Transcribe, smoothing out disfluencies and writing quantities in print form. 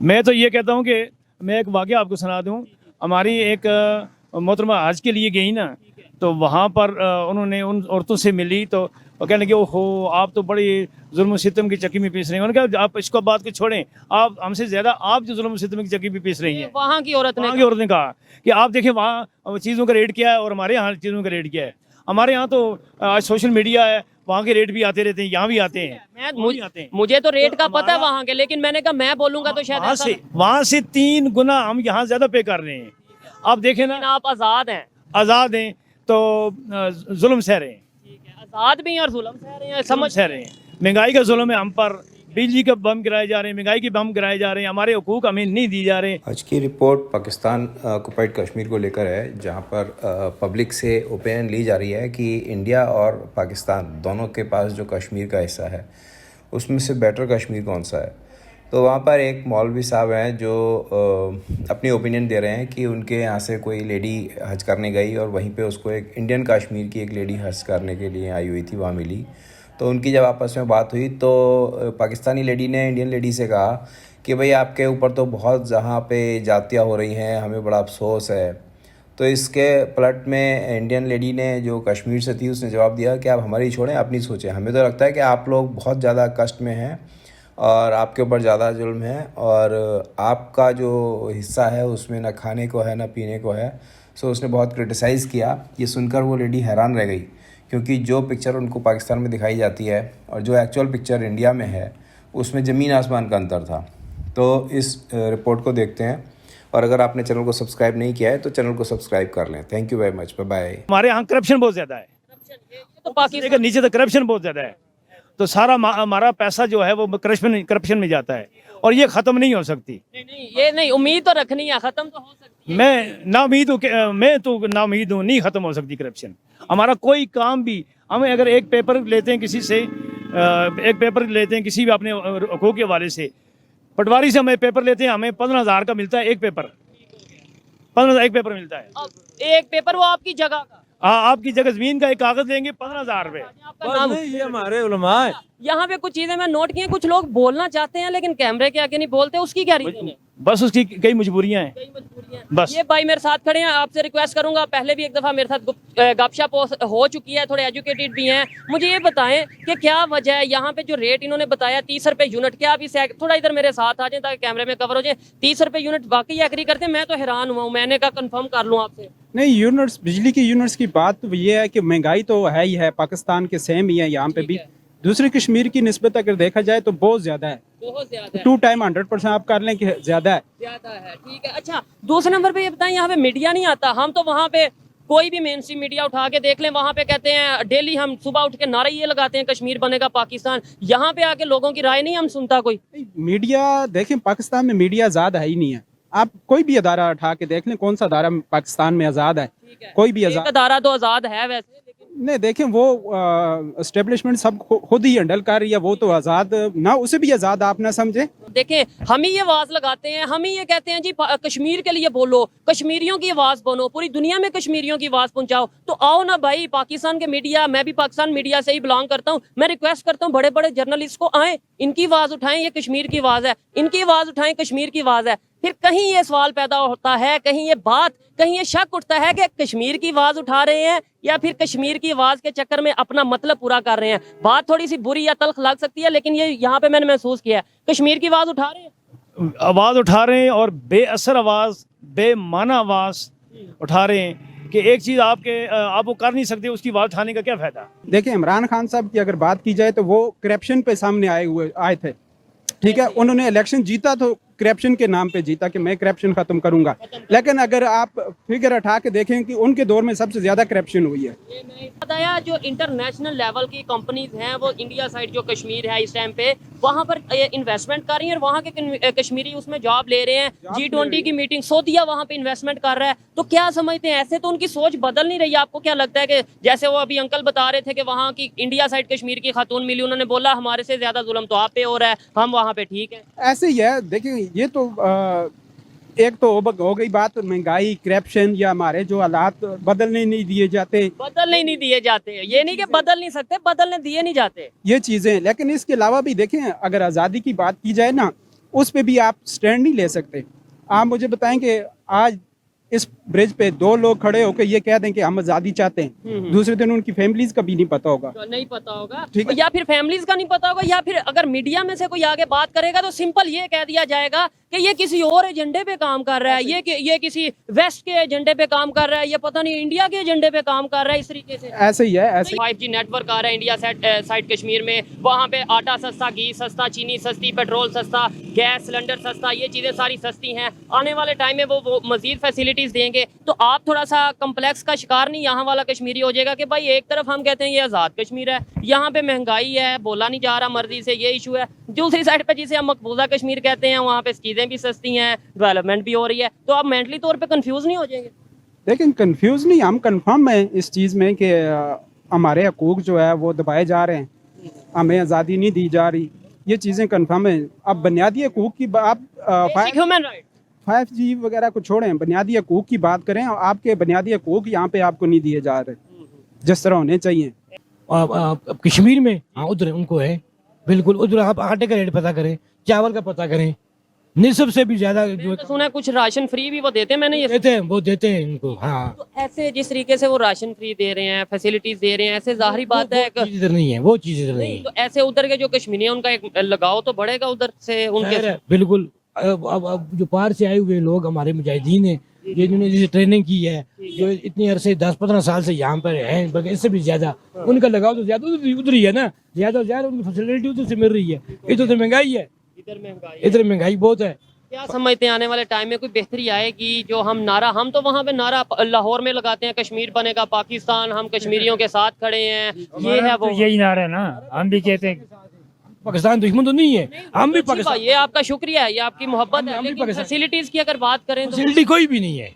मैं तो ये कहता हूँ कि मैं एक वाक़या आपको सुना दूँ। हमारी एक मोहतरमा हज के लिए गई ना, तो वहाँ पर उन्होंने उन औरतों से मिली, तो वो कहने लगे, ओहो आप तो बड़ी जुल्म सितम की चक्की में पीस रही हैं। उन्होंने कहा आप इसको बात को छोड़ें, आप हमसे ज़्यादा आप जो जुल्म सितम की चक्की में पीस रही हैं। वहाँ की औरत ने वहाँ की औरत ने कहा कि आप देखें वहाँ चीज़ों का रेट क्या है और हमारे यहाँ चीज़ों का रेट क्या है। हमारे यहाँ तो आज सोशल मीडिया है, वहाँ के रेट भी आते रहते हैं, यहाँ भी आते हैं, वहाँ भी आते हैं। मुझे तो रेट तो का पता है हमारा- वहाँ के, लेकिन मैंने कहा मैं बोलूंगा तो शायद ऐसा वहाँ से 3 गुना हम यहाँ ज़्यादा पे कर रहे हैं। आप देखें लेकिन ना, आप आज़ाद हैं। आज़ाद हैं तो जुल्म सह रहे हैं, ठीक है, आज़ाद भी हैं और जुल्म सह रहे हैं, जुल्म समझ सह रहे हैं। महंगाई का जुल्म है हम पर, बिजली के बम गिराए जा रहे हैं, महंगाई के बम गिराए जा रहे हैं, हमारे हुकूक हमें नहीं दी जा रहे। आज की रिपोर्ट पाकिस्तान ऑक्युपाइड कश्मीर को लेकर है, जहां पर पब्लिक से ओपिनियन ली जा रही है कि इंडिया और पाकिस्तान दोनों के पास जो कश्मीर का हिस्सा है उसमें से बेटर कश्मीर कौन सा है। तो वहाँ पर एक मौलवी साहब हैं जो अपनी ओपिनियन दे रहे हैं कि उनके यहाँ से कोई लेडी हज करने गई और वहीं पे उसको एक इंडियन कश्मीर की एक लेडी हज करने के लिए आई हुई थी, वहाँ मिली। तो उनकी जब आपस में बात हुई तो पाकिस्तानी लेडी ने इंडियन लेडी से कहा कि भाई आपके ऊपर तो बहुत जहाँ पे जातियाँ हो रही हैं, हमें बड़ा अफसोस है। तो इसके पलट में इंडियन लेडी ने जो कश्मीर से थी उसने जवाब दिया कि आप हमारी छोड़ें, अपनी सोचें। हमें तो लगता है कि आप लोग बहुत ज़्यादा कष्ट में हैं और आपके ऊपर ज़्यादा जुल्म है और आपका जो हिस्सा है उसमें ना खाने को है ना पीने को है। सो उसने बहुत क्रिटिसाइज़ किया। ये सुनकर वो लेडी हैरान रह गई, क्योंकि जो पिक्चर उनको पाकिस्तान में दिखाई जाती है और जो एक्चुअल पिक्चर इंडिया में है उसमें ज़मीन आसमान का अंतर था। तो इस रिपोर्ट को देखते हैं, और अगर आपने चैनल को सब्सक्राइब नहीं किया है तो चैनल को सब्सक्राइब कर लें। Thank you very much, bye bye. हमारे यहाँ करप्शन बहुत ज़्यादा है, तो पाकिस्तान लेकिन नीचे तक करप्शन बहुत ज़्यादा है, तो सारा हमारा पैसा जो है वो करप्शन में जाता है और ये ख़त्म नहीं हो सकती। नहीं, ये नहीं, उम्मीद तो रखनी है, खत्म तो हो सकती है। मैं नाउमीद हूँ, नहीं ख़त्म हो सकती करप्शन। हमारा कोई काम भी, हमें अगर एक पेपर लेते हैं किसी से, एक पेपर लेते हैं किसी भी अपने हकूक़ के हवाले से, पटवारी से हमें पेपर लेते हैं, हमें 15,000 का मिलता है एक पेपर, 15,000 एक पेपर मिलता है। अब एक पेपर वो आपकी जगह का, हाँ, आपकी जगह ज़मीन का एक कागज़ देंगे 15,000 रुपये। आपका नाम। ये हमारे उलमा है। यहाँ पे कुछ चीजें मैं नोट की हैं, कुछ लोग बोलना चाहते हैं लेकिन कैमरे के आगे नहीं बोलते, उसकी क्या रीजन है? बस उसकी कई मजबूरियाँ हैं। कई मजबूरियां। बस। ये भाई मेरे साथ खड़े हैं, आपसे रिक्वेस्ट करूंगा, पहले भी एक दफा मेरे साथ गपशप हो चुकी है, थोड़े एजुकेटेड भी हैं, मुझे ये बताएं कि क्या वजह है यहाँ पे जो रेट इन्होंने बताया 30 रुपए यूनिट, क्या आप इसे थोड़ा इधर मेरे साथ आ जाए ताकि कैमरे में कवर हो जाए। 30 रुपए यूनिट वाकई एग्री करते हैं? मैं तो हैरान हुआ हूँ, मैंने कहा कंफर्म कर लूँ आपसे। नहीं, यूनिट्स, बिजली की यूनिट्स की बात तो ये है कि महंगाई तो है ही है, पाकिस्तान के सेम ही है यहाँ पे भी। दूसरी कश्मीर की निस्बत अगर देखा जाए तो बहुत ज्यादा है, बहुत ज्यादा है। 2 टाइम 100% आप कर लें कि ज्यादा है। ज्यादा है, ठीक है। अच्छा, दूसरे नंबर पे ये बताएं, यहाँ पे मीडिया नहीं आता। हम तो वहाँ पे कोई भी मेन स्ट्रीम मीडिया उठा के देख लें, वहाँ पे कहते हैं डेली, हम सुबह उठ के नारे ये लगाते हैं कश्मीर बनेगा पाकिस्तान। यहाँ पे आके लोगों की राय नहीं हम सुनता कोई। मीडिया देखें, पाकिस्तान में मीडिया आज़ाद है ही नहीं है। आप कोई भी अदारा उठा के देख लें, कौन सा अदारा पाकिस्तान में आज़ाद है? कोई भी एक आज़ाद अदारा तो आज़ाद है वैसे, लेकिन नहीं। देखें, वो एस्टेब्लिशमेंट सब खुद ही हैंडल कर रही है, वो तो आज़ाद ना, उसे भी आज़ाद आप ना समझे। देखें, हम ही ये आवाज लगाते हैं, हम ही ये कहते हैं जी कश्मीर के लिए बोलो, कश्मीरियों की आवाज बनो, पूरी दुनिया में कश्मीरियों की आवाज पहुंचाओ। तो आओ ना भाई, पाकिस्तान के मीडिया, मैं भी पाकिस्तान मीडिया से ही बिलोंग करता हूं, मैं रिक्वेस्ट करता हूं बड़े बड़े जर्नलिस्ट को आए, इनकी आवाज उठाएं, ये कश्मीर की आवाज है, इनकी आवाज उठाएं, कश्मीर की आवाज है। फिर कहीं ये सवाल पैदा होता है, कहीं ये शक उठता है कि कश्मीर की आवाज उठा रहे हैं या फिर कश्मीर की आवाज के चक्कर में अपना मतलब पूरा कर रहे हैं। बात थोड़ी सी बुरी या तल्ख लग सकती है, लेकिन ये यहाँ पे मैंने महसूस किया है, कश्मीर की आवाज उठा रहे हैं, आवाज़ उठा रहे हैं और बेअसर आवाज़, बेमाना आवाज़ उठा रहे हैं कि एक चीज़ आप वो कर नहीं सकते, उसकी आवाज़ उठाने का क्या फ़ायदा। देखिए, इमरान खान साहब की अगर बात की जाए तो वो करप्शन पे सामने आए थे, ठीक है। उन्होंने इलेक्शन जीता तो करप्शन के नाम पे जीता कि मैं करप्शन खत्म करूंगा, लेकिन अगर आप फिगर उठा के देखें कि उनके दौर में सबसे ज्यादा करप्शन हुई है। ये नहीं बताया, जो इंटरनेशनल लेवल की कंपनीज हैं वो इंडिया साइड जो कश्मीर है इस टाइम पे वहाँ पर इन्वेस्टमेंट कर रही हैं और वहाँ के कश्मीरी उसमें जॉब ले रहे हैं। G20 की मीटिंग, सऊदीया वहाँ पे इन्वेस्टमेंट कर रहा है। तो क्या समझते हैं, ऐसे तो उनकी सोच बदल नहीं रही। आपको क्या लगता है कि जैसे वो अभी अंकल बता रहे थे कि वहाँ की इंडिया साइड कश्मीर की खातून मिली, उन्होंने बोला हमारे से ज्यादा जुल्म तो आप पे हो रहा है, हम वहाँ पे ठीक है। ऐसे ही है। देखिए, ये तो एक तो हो गई बात महंगाई, करप्शन, या हमारे जो हालात बदलने नहीं दिए जाते, बदलने नहीं दिए जाते। ये नहीं कि बदल नहीं सकते, बदलने दिए नहीं जाते। ये चीजें। लेकिन इसके अलावा भी देखें, अगर आज़ादी की बात की जाए ना, उस पे भी आप स्टैंड नहीं ले सकते। आप मुझे बताएं कि आज इस ब्रिज पे 2 लोग खड़े होकर ये कह दें कि हम आज़ादी चाहते हैं, दूसरे दिन उनकी फैमिलीज का भी नहीं पता होगा। तो नहीं पता होगा, ठीक है। या फिर फैमिलीज का नहीं पता होगा, या फिर अगर मीडिया में से कोई आगे बात करेगा तो सिंपल ये कह दिया जाएगा कि ये किसी और एजेंडे पे काम कर रहा है, ये किसी वेस्ट के एजेंडे पे काम कर रहा है, ये पता नहीं इंडिया के एजेंडे पे काम कर रहा है। इस तरीके से ऐसे ही है, ऐसे 5G नेटवर्क आ रहा है इंडिया साइड कश्मीर में, वहाँ पे आटा सस्ता, घी सस्ता, चीनी सस्ती, पेट्रोल सस्ता, गैस सिलेंडर सस्ता, ये चीज़ें सारी सस्ती हैं। आने वाले टाइम में वो मजीद फैसिलिटीज़ देंगे, तो आप थोड़ा सा कम्प्लेक्स का शिकार नहीं यहाँ वाला कश्मीरी हो जाएगा कि भाई एक तरफ हम कहते हैं ये आज़ाद कश्मीर है, यहाँ पे महंगाई है, बोला नहीं जा रहा मर्जी से, ये इशू है। दूसरी साइड पे जिसे हम मकबूजा कश्मीर कहते हैं, वहाँ पे चीज़ें भी सस्ती हैं, डेवलपमेंट भी हो रही है, तो आप मेंटली तौर पे कंफ्यूज नहीं हो जाएंगे? लेकिन कंफ्यूज नहीं, हम कंफर्म हैं इस चीज़ में कि हमारे हकूक़ जो है वो दबाए जा रहे हैं, हमें आज़ादी नहीं दी जा रही, ये चीज़ें कंफर्म हैं। अब बुनियादी हकूक़ की आप ह्यूमन राइट 5G वगैरह को छोड़ें, बुनियादी हकूक़ की बात करें, और आपके बुनियादी हकूक़ यहाँ पे आपको नहीं दिए जा रहे जिस तरह होने चाहिए। अब कश्मीर में हाँ उधर उनको है, बिल्कुल उधर आप आटे का रेट पता करें, चावल का पता करें, निस्ब से भी ज्यादा जो तो सुना है कुछ राशन फ्री भी वो देते हैं, मैंने ये देते हैं वो देते हैं इनको। हाँ तो ऐसे जिस तरीके से वो राशन फ्री दे रहे हैं, फैसिलिटीज दे रहे हैं, ऐसे जाहिर बात है वो चीज़ इधर नहीं है, वो चीज़ इधर नहीं तो ऐसे उधर के जो कश्मीरी है उनका एक लगाव तो बढ़ेगा उधर से उनके है। बिल्कुल अब जो पार से आए हुए लोग हमारे मुजाहिदीन हैं, ये जिन्होंने जैसे ट्रेनिंग की है, जो इतने अरसे 10-15 साल से यहाँ पर हैं, बल्कि इससे भी ज्यादा, उनका लगाव तो ज्यादा उधर ही है ना, ज्यादा से ज्यादा उनकी फैसिलिटी उधर से मिल रही है। इधर तो महंगाई है, इधर महंगाई बहुत है। क्या समझते हैं आने वाले टाइम में कोई बेहतरी आएगी? जो हम तो वहाँ पे नारा लाहौर में लगाते हैं, कश्मीर बनेगा पाकिस्तान, हम कश्मीरियों के साथ खड़े हैं, ये है वो। यही नारा है ना, हम भी कहते हैं पाकिस्तान दुश्मन तो नहीं है, हम भी जी भाई, ये आपका शुक्रिया है, ये आपकी मोहब्बत है, हम भी लेकिन पाकिस्तान- फैसिलिटीज की अगर बात करें तो फैसिलिटी कोई भी नहीं है।